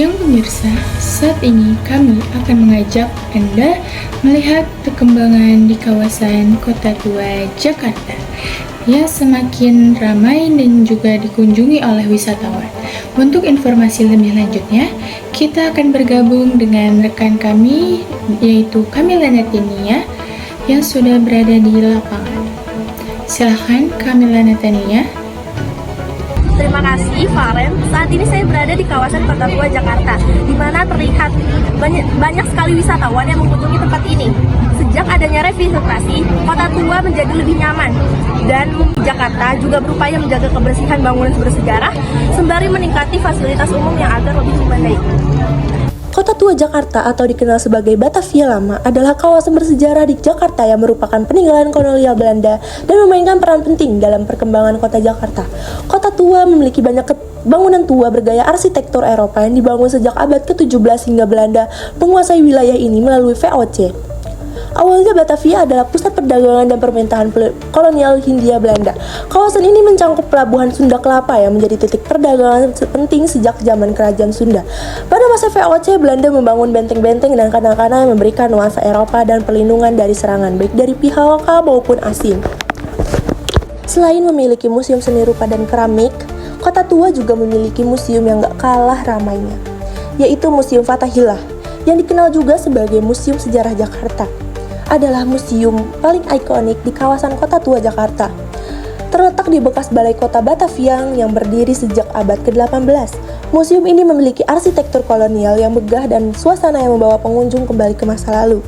siang pemirsa, saat ini kami akan mengajak Anda melihat perkembangan di kawasan Kota Tua, Jakarta yang semakin ramai dan juga dikunjungi oleh wisatawan. Untuk informasi lebih lanjutnya, kita akan bergabung dengan rekan kami yaitu Kamila Natania yang sudah berada di lapangan. Silahkan Kamila Natania. Terima kasih, Faren. Saat ini saya berada di kawasan Kota Tua, Jakarta, di mana terlihat banyak sekali wisatawan yang mengunjungi tempat ini. Sejak adanya revitalisasi, Kota Tua menjadi lebih nyaman. Dan Jakarta juga berupaya menjaga kebersihan bangunan bersejarah, sembari meningkati fasilitas umum yang agar lebih memadai. Kota Tua Jakarta atau dikenal sebagai Batavia Lama adalah kawasan bersejarah di Jakarta yang merupakan peninggalan kolonial Belanda dan memainkan peran penting dalam perkembangan kota Jakarta. Kota Tua memiliki banyak bangunan tua bergaya arsitektur Eropa yang dibangun sejak abad ke-17 hingga Belanda menguasai wilayah ini melalui VOC. Awalnya Batavia adalah pusat perdagangan dan pemerintahan kolonial Hindia Belanda. Kawasan ini mencangkup pelabuhan Sunda Kelapa yang menjadi titik perdagangan penting sejak zaman Kerajaan Sunda. Pada masa VOC, Belanda membangun benteng-benteng dan kanal-kanal yang memberikan nuansa Eropa dan perlindungan dari serangan baik dari pihak lokal maupun asing. Selain memiliki museum seni rupa dan keramik, Kota Tua juga memiliki museum yang gak kalah ramainya, yaitu Museum Fathahillah, yang dikenal juga sebagai Museum Sejarah Jakarta. Adalah museum paling ikonik di kawasan Kota Tua, Jakarta. Terletak di bekas balai kota Batavia yang berdiri sejak abad ke-18. Museum ini memiliki arsitektur kolonial yang megah dan suasana yang membawa pengunjung kembali ke masa lalu.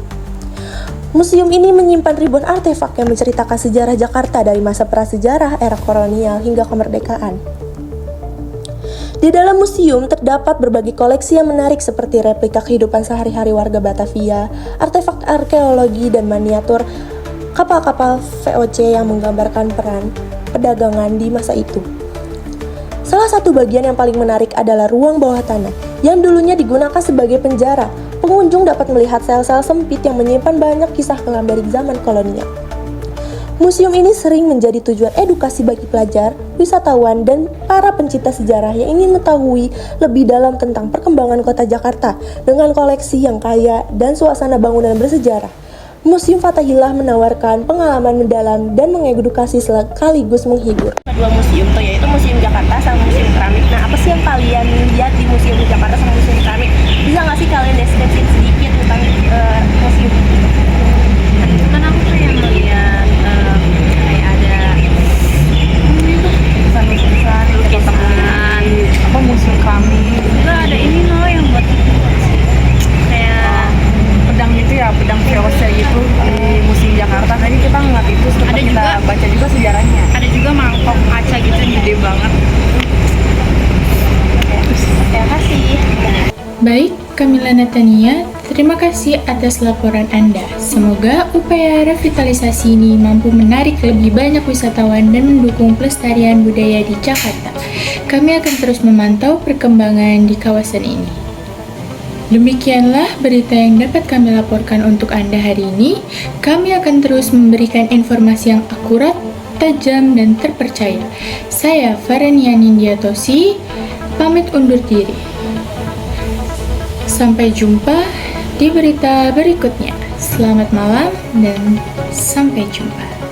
Museum ini menyimpan ribuan artefak yang menceritakan sejarah Jakarta dari masa prasejarah, era kolonial, hingga kemerdekaan. Di dalam museum terdapat berbagai koleksi yang menarik seperti replika kehidupan sehari-hari warga Batavia, artefak arkeologi, dan miniatur kapal-kapal VOC yang menggambarkan peran perdagangan di masa itu. Salah satu bagian yang paling menarik adalah ruang bawah tanah, yang dulunya digunakan sebagai penjara. Pengunjung dapat melihat sel-sel sempit yang menyimpan banyak kisah kelam dari zaman kolonial. Museum ini sering menjadi tujuan edukasi bagi pelajar, wisatawan, dan para pencinta sejarah yang ingin mengetahui lebih dalam tentang perkembangan kota Jakarta dengan koleksi yang kaya dan suasana bangunan bersejarah. Museum Fathahillah menawarkan pengalaman mendalam dan mengedukasi sekaligus menghibur. Kedua museum tuh yaitu Museum Jakarta sama Museum Keramik. Nah, apa sih yang kalian lihat di Museum Jakarta sama Museum Keramik? Bisa nggak sih kalian deskripsi sedikit tentang museum? Itu kan aku kayak ngeliat kayak ada lukisan apa museum kami itu ada ini loh yang buat kayak pedang gitu ya, pedang VOC gitu di Museum Jakarta. Tadi kita ngeliat itu, terus Ada kita juga- baca juga sejarahnya. ada juga mangkok kaca gitu yang gede banget. Terima kasih. Baik, Kamila Natania, terima kasih atas laporan Anda. Semoga upaya revitalisasi ini mampu menarik lebih banyak wisatawan dan mendukung pelestarian budaya di Jakarta. Kami akan terus memantau perkembangan di kawasan ini. Demikianlah berita yang dapat kami laporkan untuk Anda hari ini. Kami akan terus memberikan informasi yang akurat, tajam, dan terpercaya. Saya Farenia Nindiatosi, pamit undur diri. Sampai jumpa di berita berikutnya. Selamat malam dan sampai jumpa.